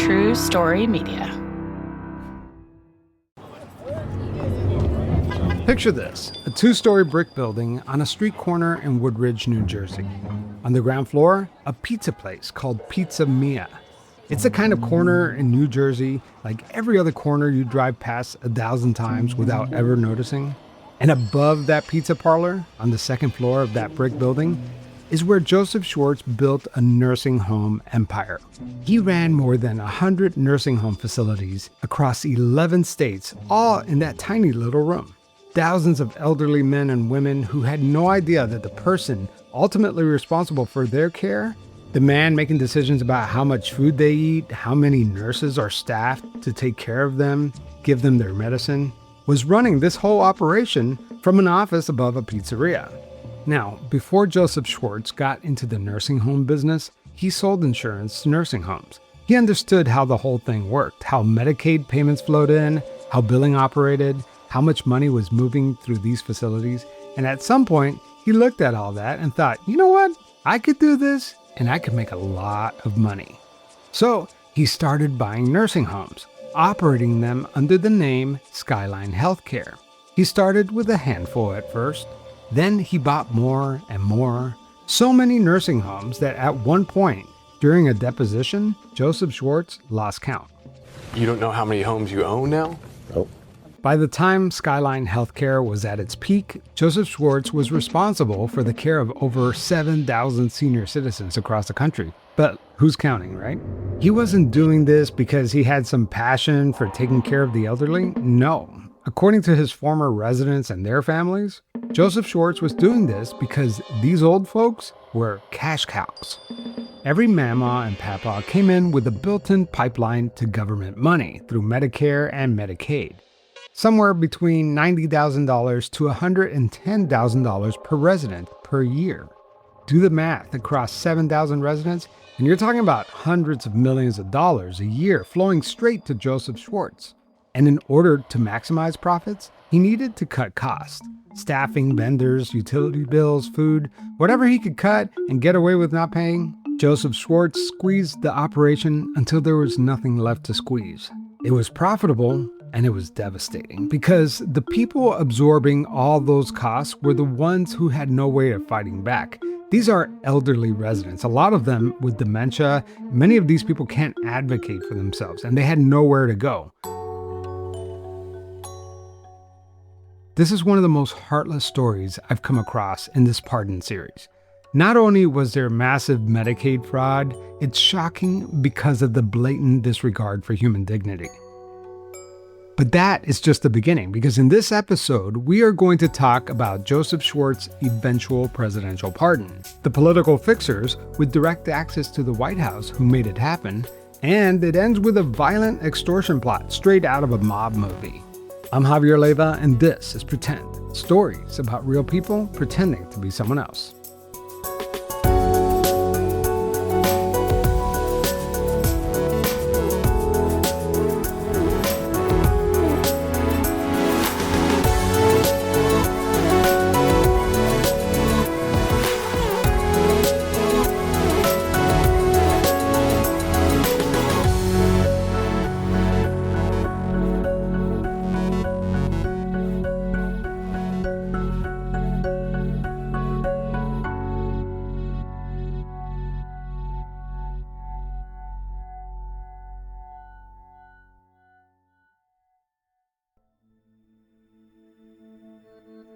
True Story Media. Picture this, a 2-story brick building on a street corner in Woodridge, New Jersey. On the ground floor, a pizza place called Pizza Mia. It's the kind of corner in New Jersey, like every other corner you drive past 1,000 times without ever noticing. And above that pizza parlor, on the second floor of that brick building, is where Joseph Schwartz built a nursing home empire. He ran more than 100 nursing home facilities across 11 states, all in that tiny little room. Thousands of elderly men and women who had no idea that the person ultimately responsible for their care, the man making decisions about how much food they eat, how many nurses are staffed to take care of them, give them their medicine, was running this whole operation from an office above a pizzeria. Now, before Joseph Schwartz got into the nursing home business, he sold insurance to nursing homes. He understood how the whole thing worked, how Medicaid payments flowed in, how billing operated, how much money was moving through these facilities. And at some point, he looked at all that and thought, you know what? I could do this and I could make a lot of money. So he started buying nursing homes, operating them under the name Skyline Healthcare. He started with a handful at first. Then he bought more and more. So many nursing homes that at one point, during a deposition, Joseph Schwartz lost count. You don't know how many homes you own now? Nope. By the time Skyline Healthcare was at its peak, Joseph Schwartz was responsible for the care of over 7,000 senior citizens across the country. But who's counting, right? He wasn't doing this because he had some passion for taking care of the elderly. No. According to his former residents and their families, Joseph Schwartz was doing this because these old folks were cash cows. Every mama and papa came in with a built-in pipeline to government money through Medicare and Medicaid. Somewhere between $90,000 to $110,000 per resident per year. Do the math across 7,000 residents, and you're talking about hundreds of millions of dollars a year flowing straight to Joseph Schwartz. And in order to maximize profits, he needed to cut costs. Staffing, vendors, utility bills, food, whatever he could cut and get away with not paying, Joseph Schwartz squeezed the operation until there was nothing left to squeeze. It was profitable, and it was devastating because the people absorbing all those costs were the ones who had no way of fighting back. These are elderly residents, a lot of them with dementia. Many of these people can't advocate for themselves, and they had nowhere to go. This is one of the most heartless stories I've come across in this Pardon series. Not only was there massive Medicaid fraud, it's shocking because of the blatant disregard for human dignity. But that is just the beginning, because in this episode, we are going to talk about Joseph Schwartz's eventual presidential pardon, the political fixers with direct access to the White House who made it happen, and it ends with a violent extortion plot straight out of a mob movie. I'm Javier Leyva, and this is Pretend, stories about real people pretending to be someone else.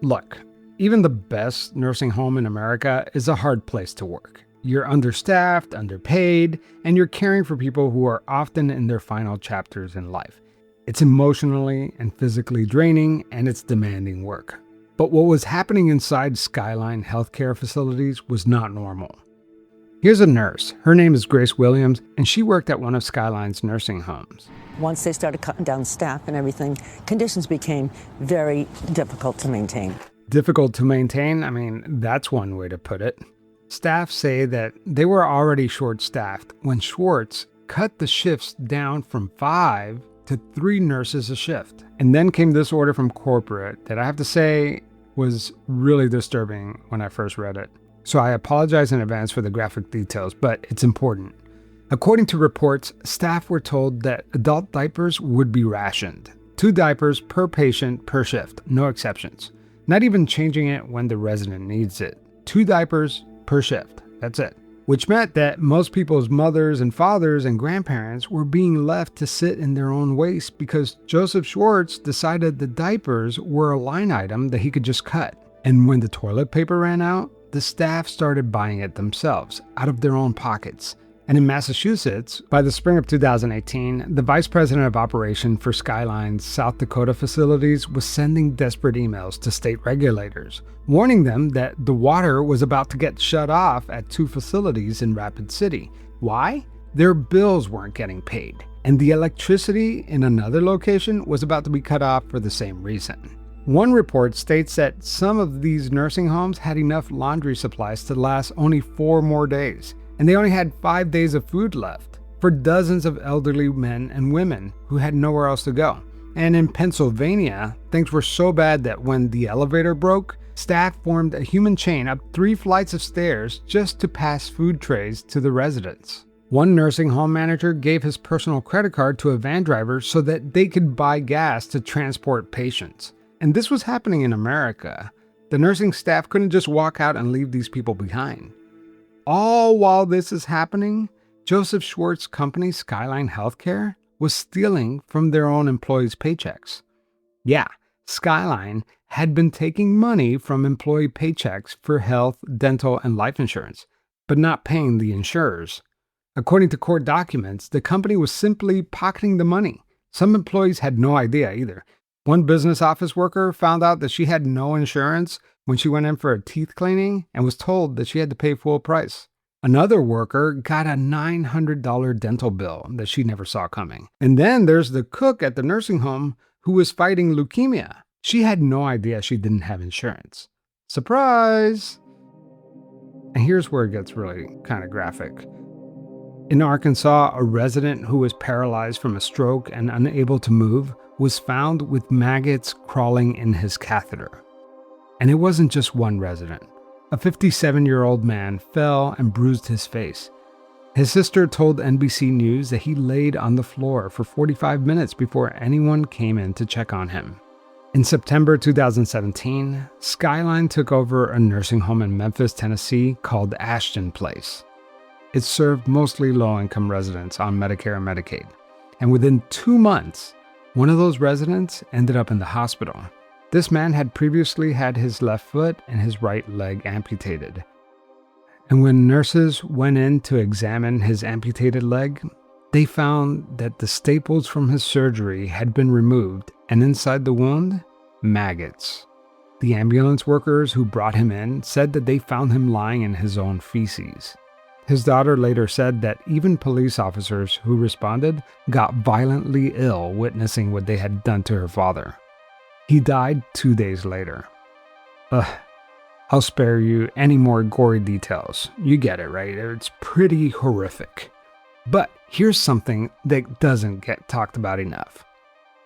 Look, even the best nursing home in America is a hard place to work. You're understaffed, underpaid, and you're caring for people who are often in their final chapters in life. It's emotionally and physically draining, and it's demanding work. But what was happening inside Skyline Healthcare facilities was not normal. Here's a nurse. Her name is Grace Williams, and she worked at one of Skyline's nursing homes. Once they started cutting down staff and everything, conditions became very difficult to maintain. Difficult to maintain? I mean, that's one way to put it. Staff say that they were already short-staffed when Schwartz cut the shifts down from 5 to 3 nurses a shift. And then came this order from corporate that I have to say was really disturbing when I first read it. So I apologize in advance for the graphic details, but it's important. According to reports, staff were told that adult diapers would be rationed. 2 diapers per patient per shift, no exceptions. Not even changing it when the resident needs it. 2 diapers per shift, that's it. Which meant that most people's mothers and fathers and grandparents were being left to sit in their own waste because Joseph Schwartz decided the diapers were a line item that he could just cut. And when the toilet paper ran out, the staff started buying it themselves, out of their own pockets. And in Massachusetts, by the spring of 2018, the vice president of operation for Skyline's South Dakota facilities was sending desperate emails to state regulators, warning them that the water was about to get shut off at 2 facilities in Rapid City. Why? Their bills weren't getting paid, and the electricity in another location was about to be cut off for the same reason. One report states that some of these nursing homes had enough laundry supplies to last only 4 more days. And they only had 5 days of food left for dozens of elderly men and women who had nowhere else to go. And in Pennsylvania, things were so bad that when the elevator broke, staff formed a human chain up 3 flights of stairs just to pass food trays to the residents. One nursing home manager gave his personal credit card to a van driver so that they could buy gas to transport patients. And this was happening in America. The nursing staff couldn't just walk out and leave these people behind. All while this is happening, Joseph Schwartz's company, Skyline Healthcare, was stealing from their own employees' paychecks. Yeah, Skyline had been taking money from employee paychecks for health, dental, and life insurance, but not paying the insurers. According to court documents, the company was simply pocketing the money. Some employees had no idea either. One business office worker found out that she had no insurance when she went in for a teeth cleaning and was told that she had to pay full price. Another worker got a $900 dental bill that she never saw coming. And then there's the cook at the nursing home who was fighting leukemia. She had no idea she didn't have insurance. Surprise! And here's where it gets really kind of graphic. In Arkansas, a resident who was paralyzed from a stroke and unable to move was found with maggots crawling in his catheter. And it wasn't just one resident. A 57-year-old man fell and bruised his face. His sister told NBC News that he laid on the floor for 45 minutes before anyone came in to check on him. In September 2017, Skyline took over a nursing home in Memphis, Tennessee called Ashton Place. It served mostly low-income residents on Medicare and Medicaid. And within 2 months, one of those residents ended up in the hospital. This man had previously had his left foot and his right leg amputated. And when nurses went in to examine his amputated leg, they found that the staples from his surgery had been removed, and inside the wound, maggots. The ambulance workers who brought him in said that they found him lying in his own feces. His daughter later said that even police officers who responded got violently ill witnessing what they had done to her father. He died 2 days later. I'll spare you any more gory details. You get it, right? It's pretty horrific. But here's something that doesn't get talked about enough.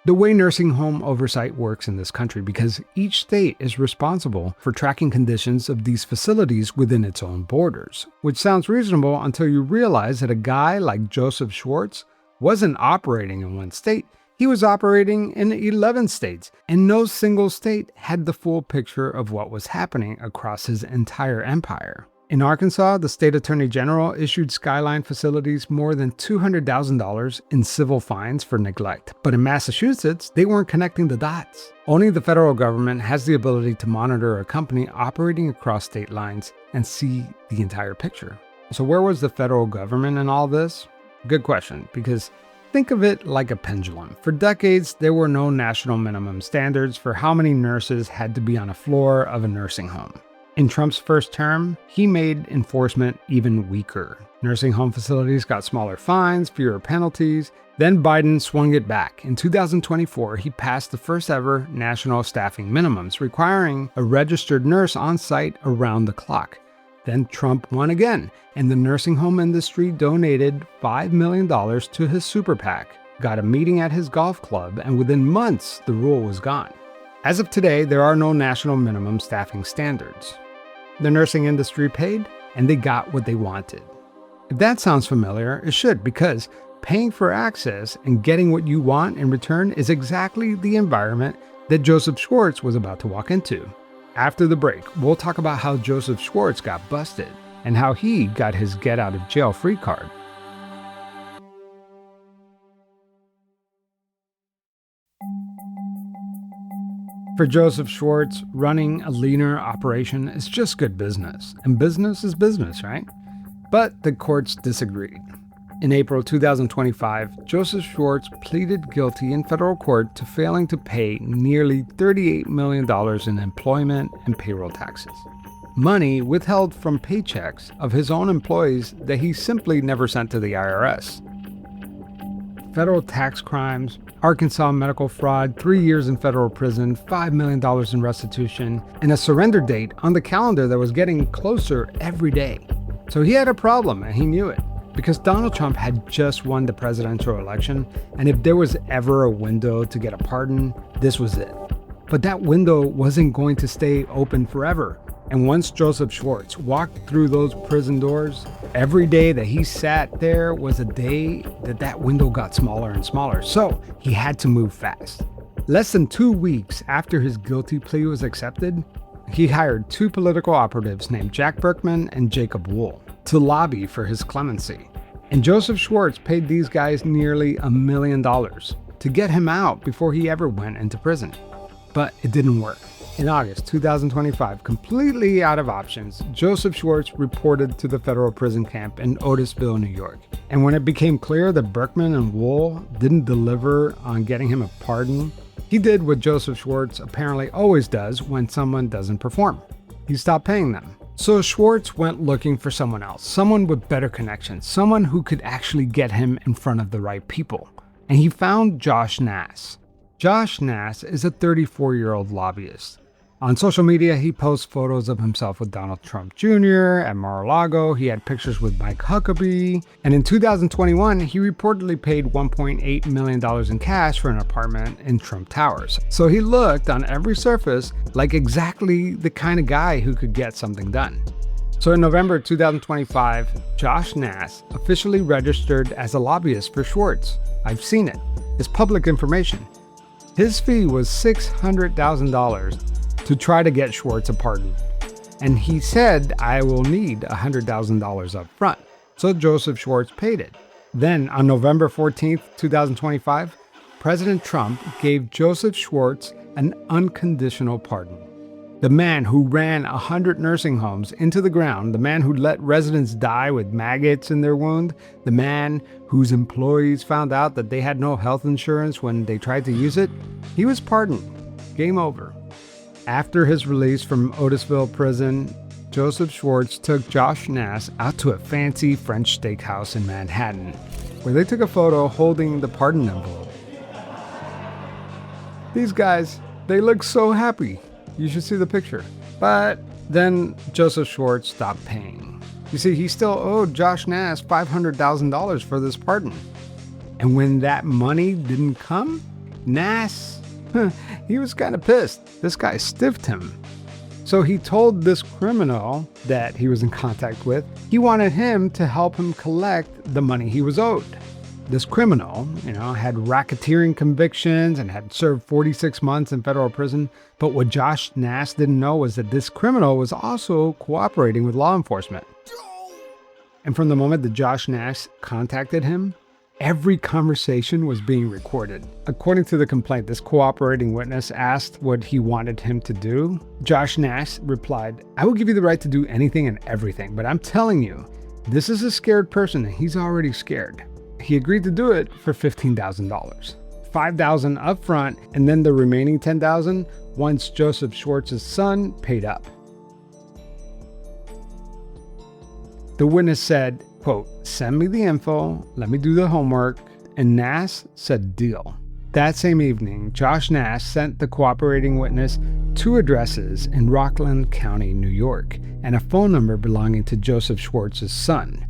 The way nursing home oversight works in this country, because each state is responsible for tracking conditions of these facilities within its own borders, which sounds reasonable until you realize that a guy like Joseph Schwartz wasn't operating in one state. He was operating in 11 states, and no single state had the full picture of what was happening across his entire empire. In Arkansas, the state attorney general issued Skyline facilities more than $200,000 in civil fines for neglect. But in Massachusetts, they weren't connecting the dots. Only the federal government has the ability to monitor a company operating across state lines and see the entire picture. So where was the federal government in all this? Good question, because think of it like a pendulum. For decades, there were no national minimum standards for how many nurses had to be on a floor of a nursing home. In Trump's first term, he made enforcement even weaker. Nursing home facilities got smaller fines, fewer penalties. Then Biden swung it back. In 2024, he passed the first ever national staffing minimums, requiring a registered nurse on site around the clock. Then Trump won again, and the nursing home industry donated $5 million to his super PAC, got a meeting at his golf club, and within months, the rule was gone. As of today, there are no national minimum staffing standards. The nursing industry paid, and they got what they wanted. If that sounds familiar, it should, because paying for access and getting what you want in return is exactly the environment that Joseph Schwartz was about to walk into. After the break, we'll talk about how Joseph Schwartz got busted and how he got his get out of jail free card. For Joseph Schwartz, running a leaner operation is just good business, and business is business, right? But the courts disagreed. In April 2025, Joseph Schwartz pleaded guilty in federal court to failing to pay nearly $38 million in employment and payroll taxes. Money withheld from paychecks of his own employees that he simply never sent to the IRS. Federal tax crimes, Arkansas medical fraud, 3 years in federal prison, $5 million in restitution, and a surrender date on the calendar that was getting closer every day. So he had a problem, and he knew it, because Donald Trump had just won the presidential election, and if there was ever a window to get a pardon, this was it. But that window wasn't going to stay open forever. And once Joseph Schwartz walked through those prison doors, every day that he sat there was a day that window got smaller and smaller. So he had to move fast. Less than 2 weeks after his guilty plea was accepted, he hired 2 political operatives named Jack Berkman and Jacob Wool to lobby for his clemency. And Joseph Schwartz paid these guys nearly $1 million to get him out before he ever went into prison. But it didn't work. In August 2025, completely out of options, Joseph Schwartz reported to the federal prison camp in Otisville, New York. And when it became clear that Berkman and Wool didn't deliver on getting him a pardon, he did what Joseph Schwartz apparently always does when someone doesn't perform. He stopped paying them. So Schwartz went looking for someone else, someone with better connections, someone who could actually get him in front of the right people. And he found Josh Nass. Josh Nass is a 34-year-old lobbyist. On social media, he posts photos of himself with Donald Trump Jr. at Mar-a-Lago. He had pictures with Mike Huckabee. And in 2021, he reportedly paid $1.8 million in cash for an apartment in Trump Towers. So he looked on every surface like exactly the kind of guy who could get something done. So in November 2025, Josh Nass officially registered as a lobbyist for Schwartz. I've seen it. It's public information. His fee was $600,000 to try to get Schwartz a pardon. And he said, I will need $100,000 up front. So Joseph Schwartz paid it. Then on November 14th, 2025, President Trump gave Joseph Schwartz an unconditional pardon. The man who ran 100 nursing homes into the ground, the man who let residents die with maggots in their wound, the man whose employees found out that they had no health insurance when they tried to use it, he was pardoned. Game over. After his release from Otisville prison, Joseph Schwartz took Josh Nass out to a fancy French steakhouse in Manhattan, where they took a photo holding the pardon envelope. These guys, they look so happy. You should see the picture. But then Joseph Schwartz stopped paying. You see, he still owed Josh Nass $500,000 for this pardon. And when that money didn't come, Nass, he was kind of pissed. This guy stiffed him. So he told this criminal that he was in contact with, he wanted him to help him collect the money he was owed. This criminal, had racketeering convictions and had served 46 months in federal prison. But what Josh Nass didn't know was that this criminal was also cooperating with law enforcement. And from the moment that Josh Nass contacted him, every conversation was being recorded. According to the complaint, this cooperating witness asked what he wanted him to do. Josh Nass replied, I will give you the right to do anything and everything, but I'm telling you, this is a scared person and he's already scared. He agreed to do it for $15,000. $5,000 up front, and then the remaining $10,000 once Joseph Schwartz's son paid up. The witness said, quote, send me the info, let me do the homework, and Nass said deal. That same evening, Josh Nass sent the cooperating witness 2 addresses in Rockland County, New York, and a phone number belonging to Joseph Schwartz's son.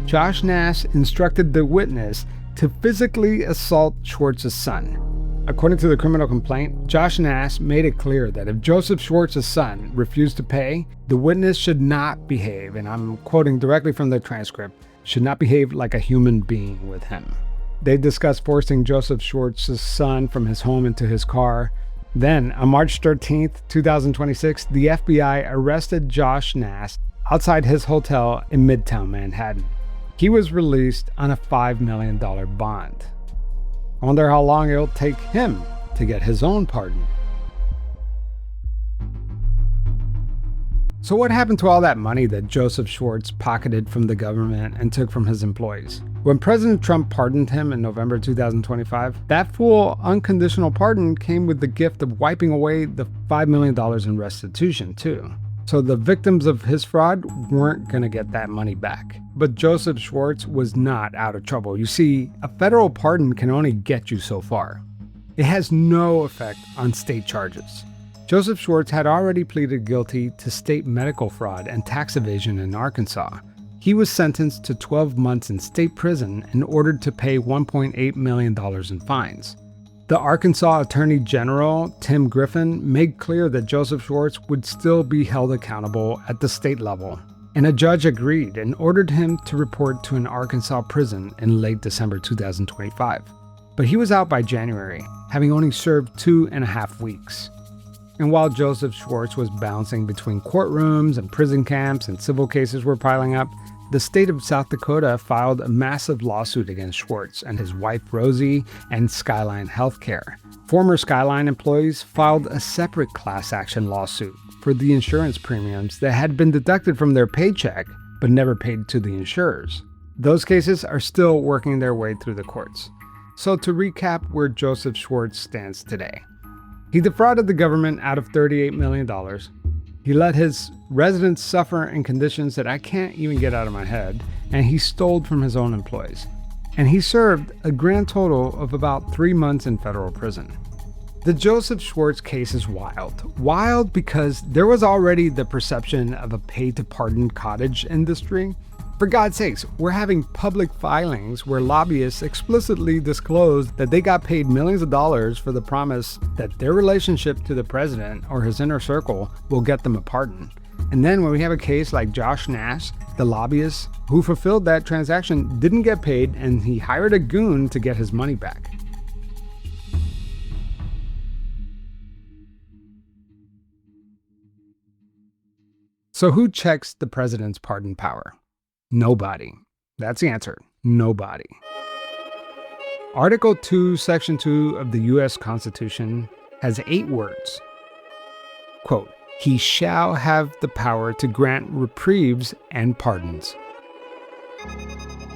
Josh Nass instructed the witness to physically assault Schwartz's son. According to the criminal complaint, Josh Nass made it clear that if Joseph Schwartz's son refused to pay, the witness should not behave, and I'm quoting directly from the transcript, should not behave like a human being with him. They discussed forcing Joseph Schwartz's son from his home into his car. Then, on March 13th, 2026, the FBI arrested Josh Nass outside his hotel in Midtown Manhattan. He was released on a $5 million bond. I wonder how long it'll take him to get his own pardon. So what happened to all that money that Joseph Schwartz pocketed from the government and took from his employees? When President Trump pardoned him in November 2025, that full unconditional pardon came with the gift of wiping away the $5 million in restitution too. So the victims of his fraud weren't going to get that money back. But Joseph Schwartz was not out of trouble. You see, a federal pardon can only get you so far. It has no effect on state charges. Joseph Schwartz had already pleaded guilty to state medical fraud and tax evasion in Arkansas. He was sentenced to 12 months in state prison and ordered to pay $1.8 million in fines. The Arkansas Attorney General, Tim Griffin, made clear that Joseph Schwartz would still be held accountable at the state level, and a judge agreed and ordered him to report to an Arkansas prison in late December 2025. But he was out by January, having only served 2.5 weeks. And while Joseph Schwartz was bouncing between courtrooms and prison camps and civil cases were piling up, the state of South Dakota filed a massive lawsuit against Schwartz and his wife Rosie and Skyline Healthcare. Former Skyline employees filed a separate class action lawsuit for the insurance premiums that had been deducted from their paycheck but never paid to the insurers. Those cases are still working their way through the courts. So to recap where Joseph Schwartz stands today. He defrauded the government out of $38 million. He let his residents suffer in conditions that I can't even get out of my head, and he stole from his own employees. And he served a grand total of about 3 months in federal prison. The Joseph Schwartz case is wild. Wild because there was already the perception of a pay-to-pardon cottage industry. For God's sakes, we're having public filings where lobbyists explicitly disclose that they got paid millions of dollars for the promise that their relationship to the president or his inner circle will get them a pardon. And then when we have a case like Josh Nass, the lobbyist who fulfilled that transaction didn't get paid and he hired a goon to get his money back. So who checks the president's pardon power? Nobody. That's the answer. Nobody. Article 2, Section 2 of the U.S. Constitution has 8 words. Quote, "He shall have the power to grant reprieves and pardons."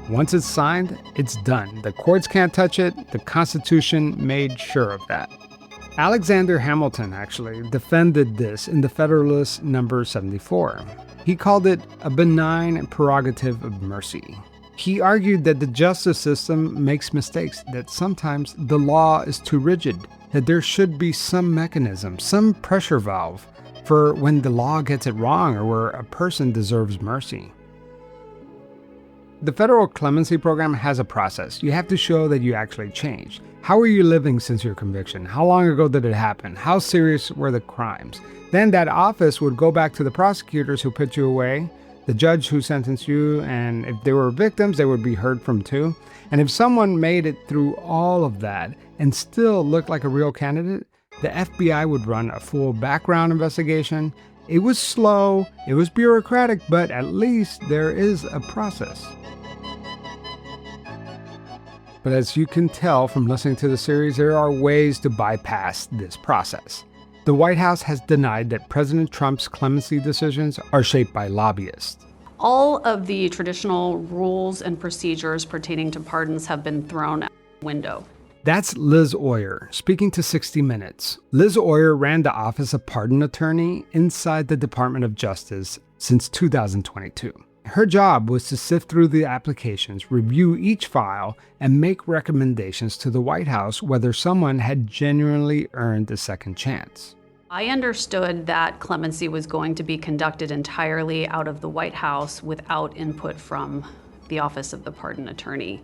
Once it's signed, it's done. The courts can't touch it. The Constitution made sure of that. Alexander Hamilton actually defended this in the Federalist No. 74. He called it a benign prerogative of mercy. He argued that the justice system makes mistakes, that sometimes the law is too rigid, that there should be some mechanism, some pressure valve for when the law gets it wrong or where a person deserves mercy. The federal clemency program has a process. You have to show that you actually changed. How are you living since your conviction? How long ago did it happen? How serious were the crimes? Then that office would go back to the prosecutors who put you away, the judge who sentenced you, and if they were victims, they would be heard from too. And if someone made it through all of that and still looked like a real candidate, the FBI would run a full background investigation. It was slow, it was bureaucratic, but at least there is a process. But as you can tell from listening to the series, there are ways to bypass this process. The White House has denied that President Trump's clemency decisions are shaped by lobbyists. All of the traditional rules and procedures pertaining to pardons have been thrown out the window. That's Liz Oyer, speaking to 60 Minutes. Liz Oyer ran the Office of Pardon Attorney inside the Department of Justice since 2022. Her job was to sift through the applications, review each file, and make recommendations to the White House whether someone had genuinely earned a second chance. I understood that clemency was going to be conducted entirely out of the White House without input from the Office of the Pardon Attorney.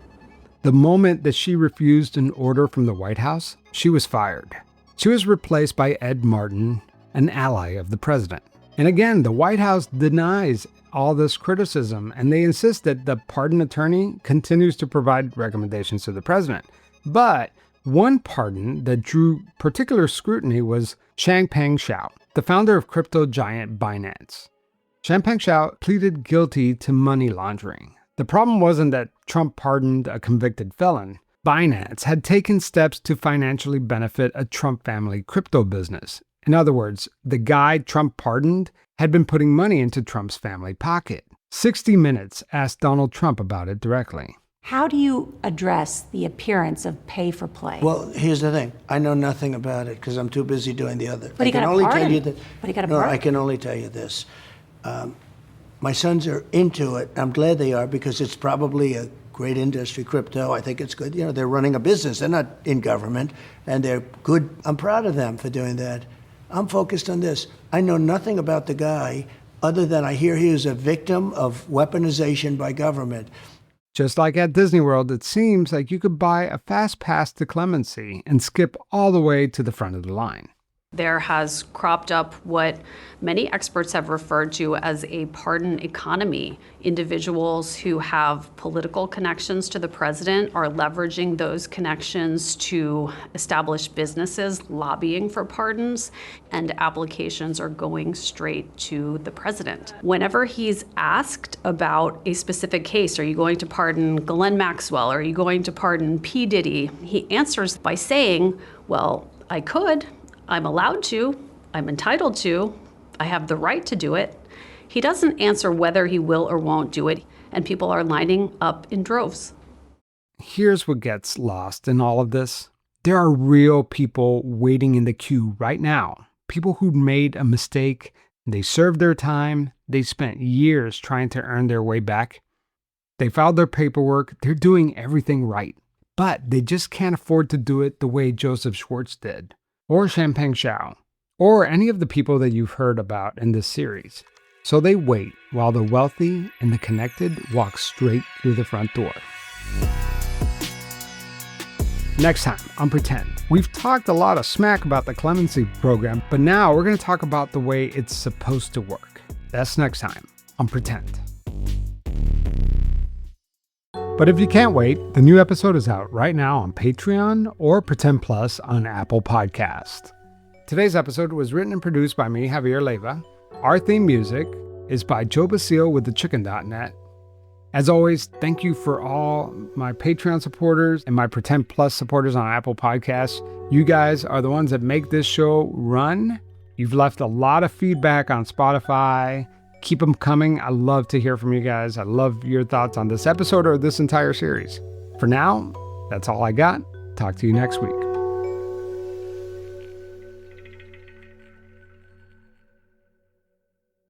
The moment that she refused an order from the White House, she was fired. She was replaced by Ed Martin, an ally of the president. And again, the White House denies all this criticism, and they insist that the pardon attorney continues to provide recommendations to the president. But one pardon that drew particular scrutiny was Changpeng Zhao, the founder of crypto giant Binance. Changpeng Zhao pleaded guilty to money laundering. The problem wasn't that Trump pardoned a convicted felon. Binance had taken steps to financially benefit a Trump family crypto business. In other words, the guy Trump pardoned had been putting money into Trump's family pocket. 60 Minutes asked Donald Trump about it directly. How do you address the appearance of pay for play? Well, here's the thing. I know nothing about it because I'm too busy doing the other. But he got a pardon. No, I can only tell you this. My sons are into it. I'm glad they are because it's probably a great industry, crypto. I think it's good. You know, they're running a business. They're not in government, and they're good. I'm proud of them for doing that. I'm focused on this. I know nothing about the guy other than I hear he was a victim of weaponization by government. Just like at Disney World, it seems like you could buy a fast pass to clemency and skip all the way to the front of the line. There has cropped up what many experts have referred to as a pardon economy. Individuals who have political connections to the president are leveraging those connections to establish businesses lobbying for pardons, and applications are going straight to the president. Whenever he's asked about a specific case, are you going to pardon Ghislaine Maxwell? Are you going to pardon P. Diddy? He answers by saying, well, I could. I'm allowed to, I'm entitled to, I have the right to do it. He doesn't answer whether he will or won't do it, and people are lining up in droves. Here's what gets lost in all of this. There are real people waiting in the queue right now. People who made a mistake, they served their time, they spent years trying to earn their way back. They filed their paperwork, they're doing everything right. But they just can't afford to do it the way Joseph Schwartz did, or Changpeng Zhao, or any of the people that you've heard about in this series. So they wait while the wealthy and the connected walk straight through the front door. Next time on Pretend, we've talked a lot of smack about the clemency program, but now we're going to talk about the way it's supposed to work. That's next time on Pretend. But if you can't wait, the new episode is out right now on Patreon or Pretend Plus on Apple Podcast. Today's episode was written and produced by me, Javier Leiva. Our theme music is by Joe Basile with thechicken.net. As always, thank you for all my Patreon supporters and my Pretend Plus supporters on Apple Podcasts. You guys are the ones that make this show run. You've left a lot of feedback on Spotify. Keep them coming. I love to hear from you guys. I love your thoughts on this episode or this entire series. For now, that's all I got. Talk to you next week.